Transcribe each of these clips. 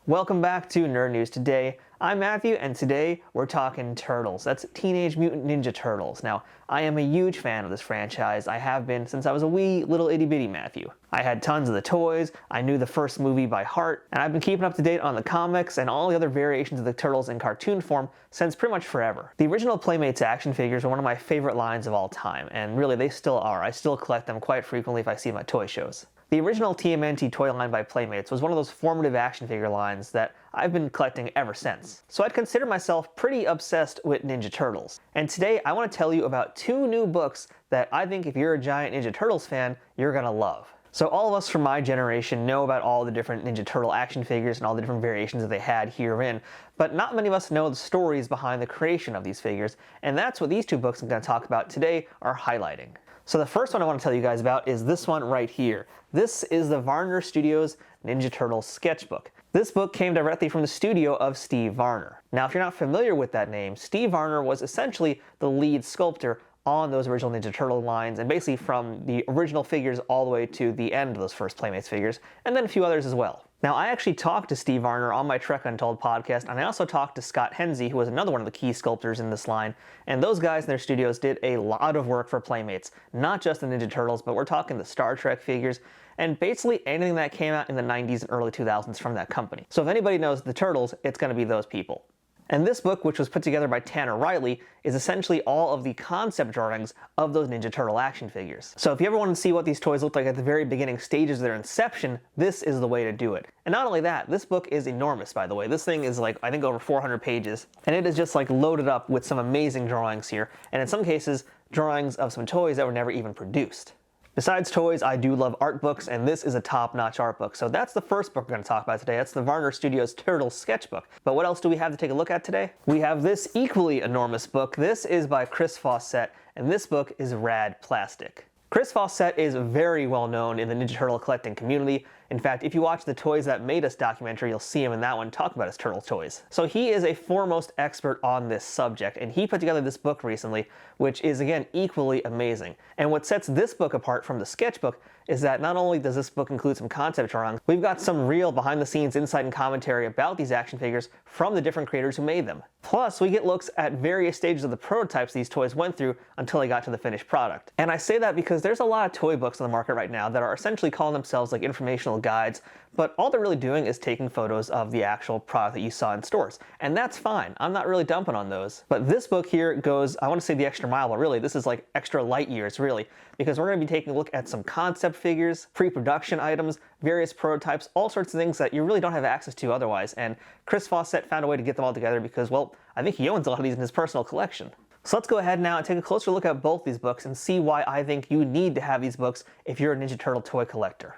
Welcome back to Nerd News Today. I'm Matthew, and today we're talking Turtles. That's Teenage Mutant Ninja Turtles. Now, I am a huge fan of this franchise. I have been since I was a wee little itty bitty Matthew. I had tons of the toys, I knew the first movie by heart, and I've been keeping up to date on the comics and all the other variations of the Turtles in cartoon form since pretty much forever. The original Playmates action figures are one of my favorite lines of all time, and really they still are. I still collect them quite frequently if I see them at toy shows. The original TMNT toy line by Playmates was one of those formative action figure lines that I've been collecting ever since. So I'd consider myself pretty obsessed with Ninja Turtles. And today I want to tell you about two new books that I think if you're a giant Ninja Turtles fan, you're gonna love. So all of us from my generation know about all the different Ninja Turtle action figures and all the different variations that they had herein, but not many of us know the stories behind the creation of these figures, and that's what these two books I'm going to talk about today are highlighting. So the first one I want to tell you guys about is this one right here. This is the Varner Studios Ninja Turtles Sketchbook. This book came directly from the studio of Steve Varner. Now, if you're not familiar with that name, Steve Varner was essentially the lead sculptor on those original Ninja Turtle lines, and basically from the original figures all the way to the end of those first Playmates figures, and then a few others as well. Now, I actually talked to Steve Varner on my Trek Untold podcast, and I also talked to Scott Hensey, who was another one of the key sculptors in this line, and those guys in their studios did a lot of work for Playmates, not just the Ninja Turtles, but we're talking the Star Trek figures, and basically anything that came out in the 90s and early 2000s from that company. So if anybody knows the Turtles, it's going to be those people. And this book, which was put together by Tanner Riley, is essentially all of the concept drawings of those Ninja Turtle action figures. So if you ever want to see what these toys looked like at the very beginning stages of their inception, this is the way to do it. And not only that, this book is enormous, by the way. This thing is like, I think, over 400 pages, and it is just like loaded up with some amazing drawings here, and in some cases, drawings of some toys that were never even produced. Besides toys, I do love art books, and this is a top-notch art book. So that's the first book we're going to talk about today. That's the Varner Studios Turtles Sketchbook. But what else do we have to take a look at today? We have this equally enormous book. This is by Chris Fawcett, and this book is Rad Plastic. Chris Fawcett is very well known in the Ninja Turtle collecting community. In fact, if you watch the Toys That Made Us documentary, you'll see him in that one talk about his turtle toys. So he is a foremost expert on this subject, and he put together this book recently, which is, again, equally amazing. And what sets this book apart from the sketchbook is that not only does this book include some concept drawings, we've got some real behind-the-scenes insight and commentary about these action figures from the different creators who made them. Plus, we get looks at various stages of the prototypes these toys went through until they got to the finished product. And I say that because there's a lot of toy books on the market right now that are essentially calling themselves like informational guides, but all they're really doing is taking photos of the actual product that you saw in stores. And that's fine. I'm not really dumping on those. But this book here goes, I want to say the extra mile, but really this is like extra light years, really, because we're going to be taking a look at some concept figures, pre-production items, various prototypes, all sorts of things that you really don't have access to otherwise. And Chris Fawcett found a way to get them all together because, well, I think he owns a lot of these in his personal collection. So let's go ahead now and take a closer look at both these books and see why I think you need to have these books if you're a Ninja Turtle toy collector.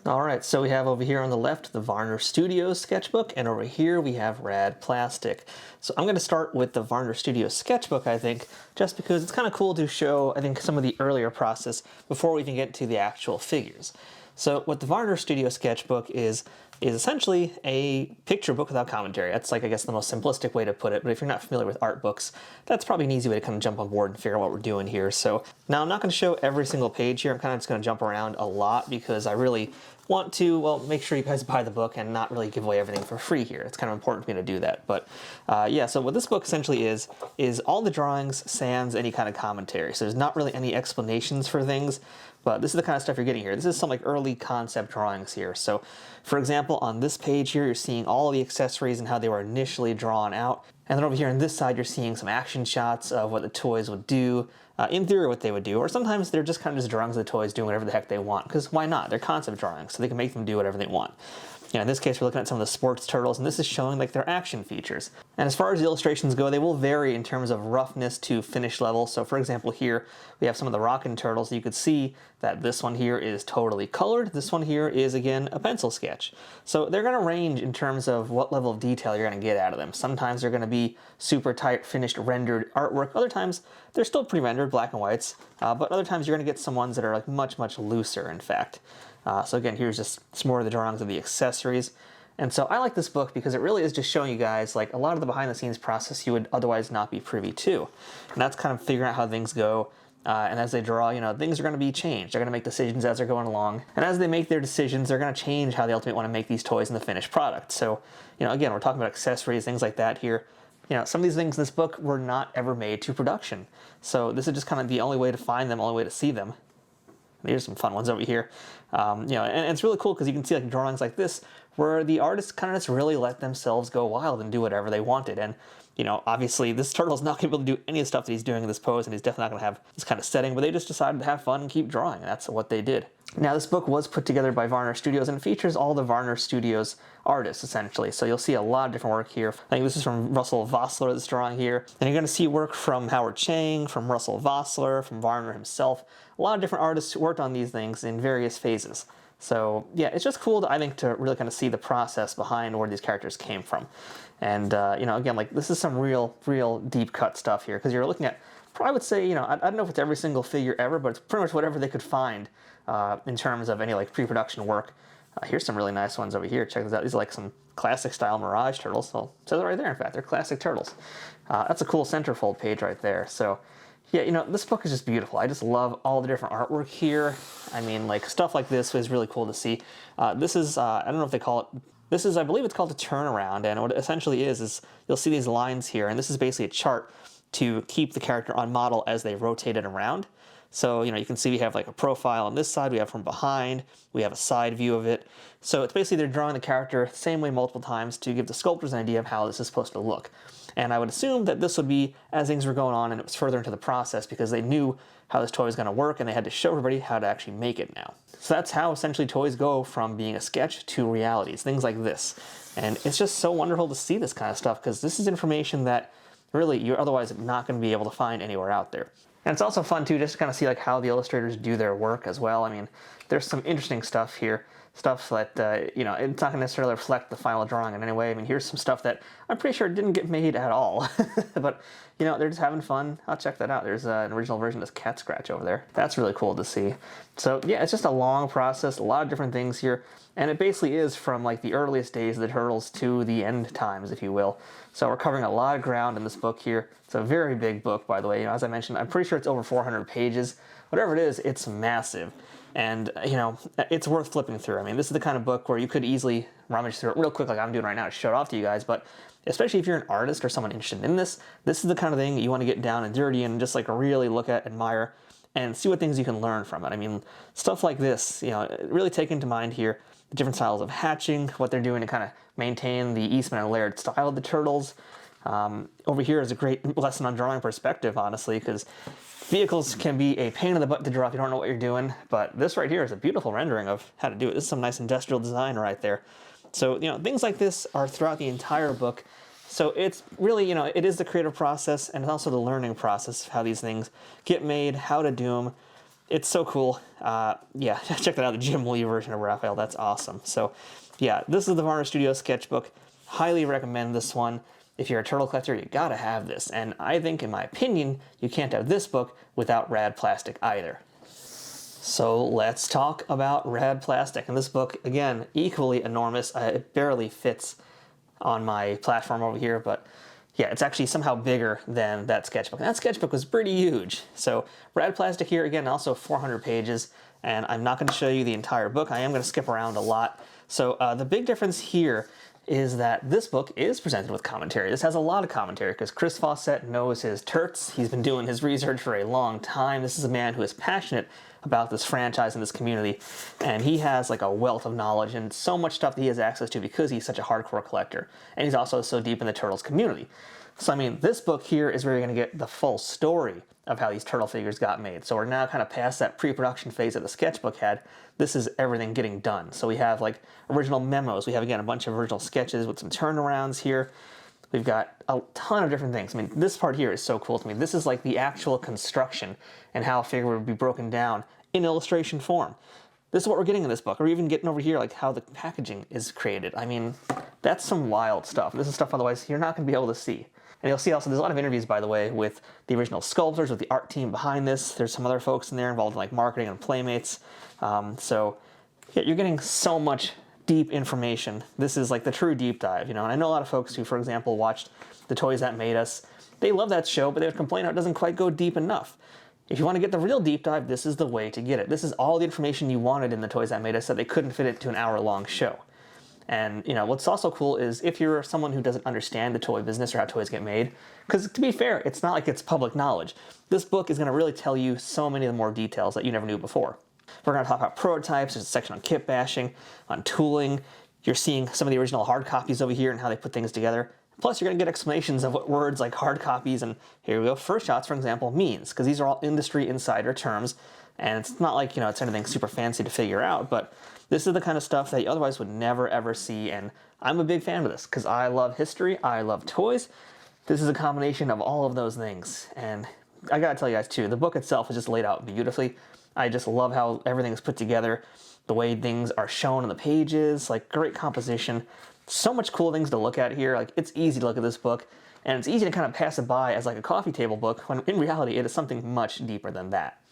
Alright, so we have over here on the left the Varner Studios sketchbook, and over here we have Rad Plastic. So I'm going to start with the Varner Studios sketchbook, I think, just because it's kind of cool to show, I think, some of the earlier process before we even get to the actual figures. So what the Varner Studios sketchbook is essentially a picture book without commentary. That's like, I guess, the most simplistic way to put it, but if you're not familiar with art books, that's probably an easy way to kind of jump on board and figure out what we're doing here. So now I'm not going to show every single page here. I'm kind of just going to jump around a lot because I really want to, well, make sure you guys buy the book and not really give away everything for free here. It's kind of important for me to do that. But yeah, so what this book essentially is all the drawings sans any kind of commentary. So there's not really any explanations for things, but this is the kind of stuff you're getting here. This is some like early concept drawings here. So for example, on this page here, you're seeing all the accessories and how they were initially drawn out. And then over here on this side, you're seeing some action shots of what the toys would do, in theory what they would do, or sometimes they're just kind of just drawings of the toys doing whatever the heck they want, because why not? They're concept drawings, so they can make them do whatever they want. In this case, we're looking at some of the sports turtles, and this is showing like their action features. And as far as the illustrations go, they will vary in terms of roughness to finish level. So for example, here we have some of the Rockin' Turtles. You could see that this one here is totally colored. This one here is, again, a pencil sketch. So they're going to range in terms of what level of detail you're going to get out of them. Sometimes they're going to be super tight, finished, rendered artwork. Other times, they're still pre-rendered, black and whites. But other times, you're going to get some ones that are like much, much looser, in fact. So again, here's just some more of the drawings of the accessories. And so I like this book because it really is just showing you guys like a lot of the behind the scenes process you would otherwise not be privy to. And that's kind of figuring out how things go, And as they draw, things are going to be changed. They're going to make decisions as they're going along. And as they make their decisions, they're going to change how they ultimately want to make these toys in the finished product. So, again, we're talking about accessories, things like that here. Some of these things in this book were not ever made to production. So this is just kind of the only way to find them, only way to see them. Here's some fun ones over here. And it's really cool because you can see like drawings like this where the artists kind of just really let themselves go wild and do whatever they wanted. And obviously this turtle's not going to be able to do any of the stuff that he's doing in this pose, and he's definitely not going to have this kind of setting, but they just decided to have fun and keep drawing, and that's what they did. Now, this book was put together by Varner Studios, and it features all the Varner Studios artists, essentially. So you'll see a lot of different work here. I think this is from Russell Vossler, this drawing here. And you're going to see work from Howard Chang, from Russell Vossler, from Varner himself. A lot of different artists who worked on these things in various phases. So yeah, it's just cool, I think, to really kind of see the process behind where these characters came from. And, again, like this is some real deep cut stuff here, because you're looking at, I would say, I don't know if it's every single figure ever, but it's pretty much whatever they could find in terms of any like pre-production work. Here's some really nice ones over here. Check this out. These are like some classic style Mirage turtles. So it says it right there, in fact, they're classic turtles. That's a cool centerfold page right there. So yeah, this book is just beautiful. I just love all the different artwork here. I mean, like stuff like this is really cool to see. This is, I don't know if they call it, this is, I believe it's called a turnaround, and what it essentially is you'll see these lines here, and this is basically a chart to keep the character on model as they rotate it around. So, you can see we have like a profile on this side, we have from behind, we have a side view of it. So it's basically they're drawing the character the same way multiple times to give the sculptors an idea of how this is supposed to look. And I would assume that this would be as things were going on and it was further into the process because they knew how this toy was going to work and they had to show everybody how to actually make it now. So that's how essentially toys go from being a sketch to realities, things like this. And it's just so wonderful to see this kind of stuff because this is information that really you're otherwise not going to be able to find anywhere out there. And it's also fun too just to kind of see like how the illustrators do their work as well. I mean, there's some interesting stuff here. Stuff that, it's not going to necessarily reflect the final drawing in any way. I mean, here's some stuff that I'm pretty sure didn't get made at all. But, they're just having fun. I'll check that out. There's an original version of this cat scratch over there. That's really cool to see. So, yeah, it's just a long process, a lot of different things here. And it basically is from, like, the earliest days of the Turtles to the end times, if you will. So we're covering a lot of ground in this book here. It's a very big book, by the way. As I mentioned, I'm pretty sure it's over 400 pages. Whatever it is, it's massive. And, it's worth flipping through. I mean, this is the kind of book where you could easily rummage through it real quick like I'm doing right now to show it off to you guys. But especially if you're an artist or someone interested in this, this is the kind of thing that you want to get down and dirty and just like really look at, admire, and see what things you can learn from it. I mean, stuff like this, really take into mind here the different styles of hatching, what they're doing to kind of maintain the Eastman and Laird style of the turtles. Over here is a great lesson on drawing perspective, honestly, because vehicles can be a pain in the butt to draw if you don't know what you're doing, but this right here is a beautiful rendering of how to do it. This is some nice industrial design right there. So, things like this are throughout the entire book. So it's really, it is the creative process and it's also the learning process of how these things get made, how to do them. It's so cool. Yeah, check that out, the Jim Lee version of Raphael. That's awesome. So, yeah, this is the Varner Studios sketchbook. Highly recommend this one. If you're a turtle collector, you gotta have this. And I think, in my opinion, you can't have this book without Rad Plastic either. So let's talk about Rad Plastic. And this book, again, equally enormous. It barely fits on my platform over here, but yeah, it's actually somehow bigger than that sketchbook. And that sketchbook was pretty huge. So Rad Plastic here, again, also 400 pages. And I'm not gonna show you the entire book. I am gonna skip around a lot. So the big difference here is that this book is presented with commentary. This has a lot of commentary because Chris Fawcett knows his turts. He's been doing his research for a long time. This is a man who is passionate about this franchise and this community, and he has like a wealth of knowledge and so much stuff that he has access to because he's such a hardcore collector, and he's also so deep in the Turtles community. So I mean, this book here is where you're going to get the full story of how these turtle figures got made. So we're now kind of past that pre-production phase that the sketchbook had. This is everything getting done. So we have like original memos. We have, again, a bunch of original sketches with some turnarounds here. We've got a ton of different things. I mean, this part here is so cool to me. This is like the actual construction and how a figure would be broken down in illustration form. This is what we're getting in this book. Or even getting over here, like how the packaging is created. I mean, that's some wild stuff. This is stuff otherwise you're not going to be able to see. And you'll see also, there's a lot of interviews, by the way, with the original sculptors, with the art team behind this. There's some other folks in there involved in like marketing and Playmates. So yeah, you're getting so much deep information. This is like the true deep dive, and I know a lot of folks who, for example, watched The Toys That Made Us. They love that show, but they would complain how it doesn't quite go deep enough. If you want to get the real deep dive, this is the way to get it. This is all the information you wanted in the Toys That Made Us that they couldn't fit it to an hour-long show. And what's also cool is if you're someone who doesn't understand the toy business or how toys get made, because to be fair, it's not like it's public knowledge. This book is going to really tell you so many of the more details that you never knew before. We're going to talk about prototypes. There's a section on kit bashing, on tooling. You're seeing some of the original hard copies over here and how they put things together. Plus, you're going to get explanations of what words like hard copies and, here we go, first shots, for example, means, because these are all industry insider terms, and it's not like, it's anything super fancy to figure out, but this is the kind of stuff that you otherwise would never, ever see, and I'm a big fan of this, because I love history, I love toys. This is a combination of all of those things, and I gotta tell you guys, too, the book itself is just laid out beautifully. I just love how everything is put together, the way things are shown on the pages, like, great composition. So much cool things to look at here. Like, it's easy to look at this book, and it's easy to kind of pass it by as like a coffee table book, when in reality it is something much deeper than that.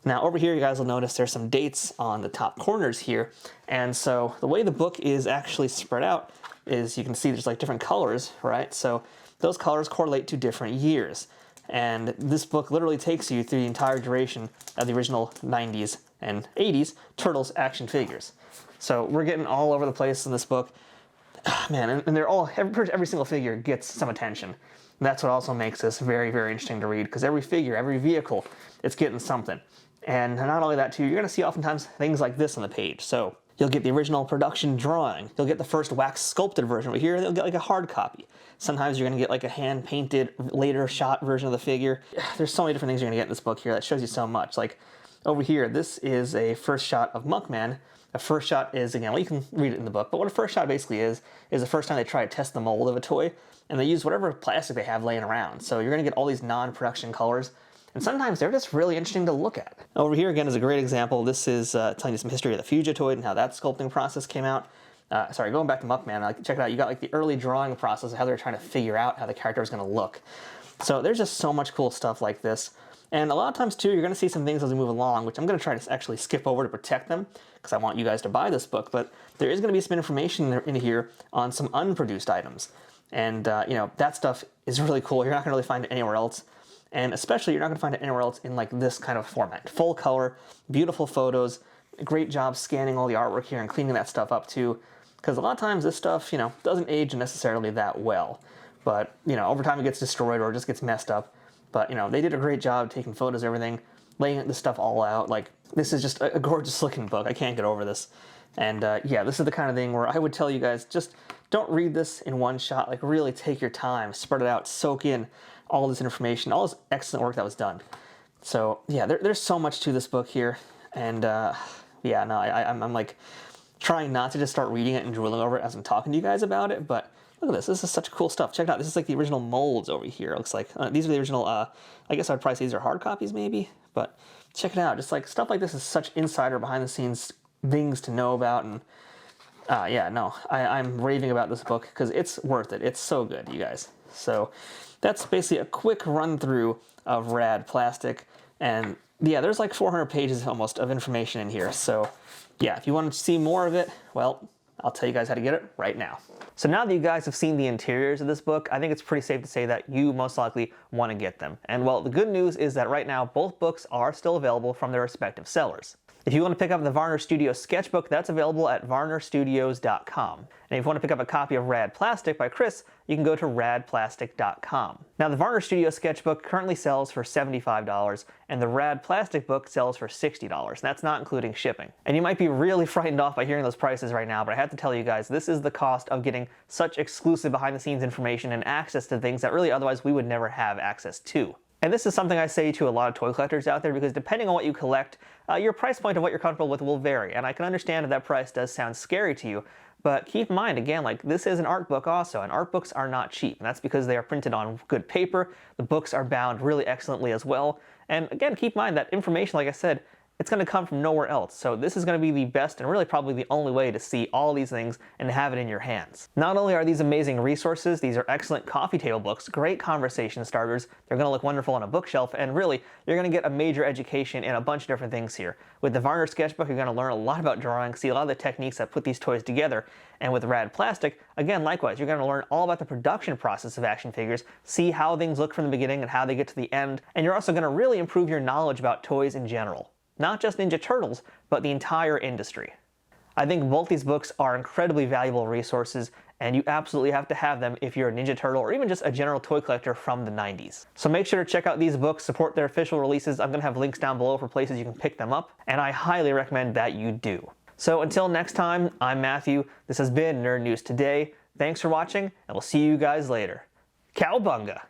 Now over here you guys will notice there's some dates on the top corners here, and so the way the book is actually spread out is you can see there's like different colors, right? So those colors correlate to different years, and this book literally takes you through the entire duration of the original 90s and 80s Turtles action figures. So we're getting all over the place in this book. Man, and they're all, every single figure gets some attention. And that's what also makes this very, very interesting to read, because every figure, every vehicle, it's getting something. And not only that too, you're gonna see oftentimes things like this on the page. So you'll get the original production drawing, you'll get the first wax sculpted version over here, you'll get like a hard copy. Sometimes you're gonna get like a hand painted, later shot version of the figure. There's so many different things you're gonna get in this book here that shows you so much. Like over here, this is a first shot of Muckman. A first shot is, again, well, you can read it in the book, but what a first shot basically is the first time they try to test the mold of a toy, and they use whatever plastic they have laying around. So you're going to get all these non-production colors, and sometimes they're just really interesting to look at. Over here, again, is a great example. This is telling you some history of the Fugitoid and how that sculpting process came out. Sorry, going back to Muckman, check it out. You got like the early drawing process of how they're trying to figure out how the character is going to look. So there's just so much cool stuff like this. And a lot of times too, you're going to see some things as we move along, which I'm going to try to actually skip over to protect them, because I want you guys to buy this book, but there is going to be some information in here on some unproduced items. And that stuff is really cool. You're not going to really find it anywhere else. And especially, you're not going to find it anywhere else in like this kind of format. Full color, beautiful photos, great job scanning all the artwork here and cleaning that stuff up too. Because a lot of times this stuff, doesn't age necessarily that well. But, over time it gets destroyed or it just gets messed up. But, they did a great job taking photos of everything, laying this stuff all out. Like, this is just a gorgeous looking book. I can't get over this. And yeah, this is the kind of thing where I would tell you guys, just don't read this in one shot. Like, really take your time, spread it out, soak in all this information, all this excellent work that was done. So yeah, there's so much to this book here. And yeah, no, I'm like trying not to just start reading it and drooling over it as I'm talking to you guys about it, but look at this. This is such cool stuff. Check it out. This is like the original molds over here. It looks like these are the original, I guess I'd probably say these are hard copies maybe, but check it out. Just like stuff like this is such insider behind the scenes things to know about. And yeah, no, I'm raving about this book because it's worth it. It's so good, you guys. So that's basically a quick run through of Rad Plastic. And yeah, there's like 400 pages almost of information in here. So yeah, if you want to see more of it, well, I'll tell you guys how to get it right now. So now that you guys have seen the interiors of this book, I think it's pretty safe to say that you most likely want to get them. And well, the good news is that right now, both books are still available from their respective sellers. If you want to pick up the Varner Studios Sketchbook, that's available at varnerstudios.com. And if you want to pick up a copy of Rad Plastic by Chris, you can go to radplastic.com. Now, the Varner Studios Sketchbook currently sells for $75, and the Rad Plastic book sells for $60. And that's not including shipping. And you might be really frightened off by hearing those prices right now, but I have to tell you guys, this is the cost of getting such exclusive behind-the-scenes information and access to things that really otherwise we would never have access to. And this is something I say to a lot of toy collectors out there, because depending on what you collect, your price point of what you're comfortable with will vary. And I can understand if that price does sound scary to you, but keep in mind, again, like this is an art book also, and art books are not cheap. And that's because they are printed on good paper. The books are bound really excellently as well. And again, keep in mind that information, like I said, it's going to come from nowhere else. So this is going to be the best and really probably the only way to see all these things and have it in your hands. Not only are these amazing resources, these are excellent coffee table books, great conversation starters, they're going to look wonderful on a bookshelf, and really, you're going to get a major education in a bunch of different things here. With the Varner Sketchbook, you're going to learn a lot about drawing, see a lot of the techniques that put these toys together, and with Rad Plastic, again, likewise, you're going to learn all about the production process of action figures, see how things look from the beginning and how they get to the end, and you're also going to really improve your knowledge about toys in general. Not just Ninja Turtles, but the entire industry. I think both these books are incredibly valuable resources, and you absolutely have to have them if you're a Ninja Turtle or even just a general toy collector from the 90s. So make sure to check out these books, support their official releases. I'm going to have links down below for places you can pick them up, and I highly recommend that you do. So until next time, I'm Matthew. This has been Nerd News Today. Thanks for watching, and we'll see you guys later. Cowabunga!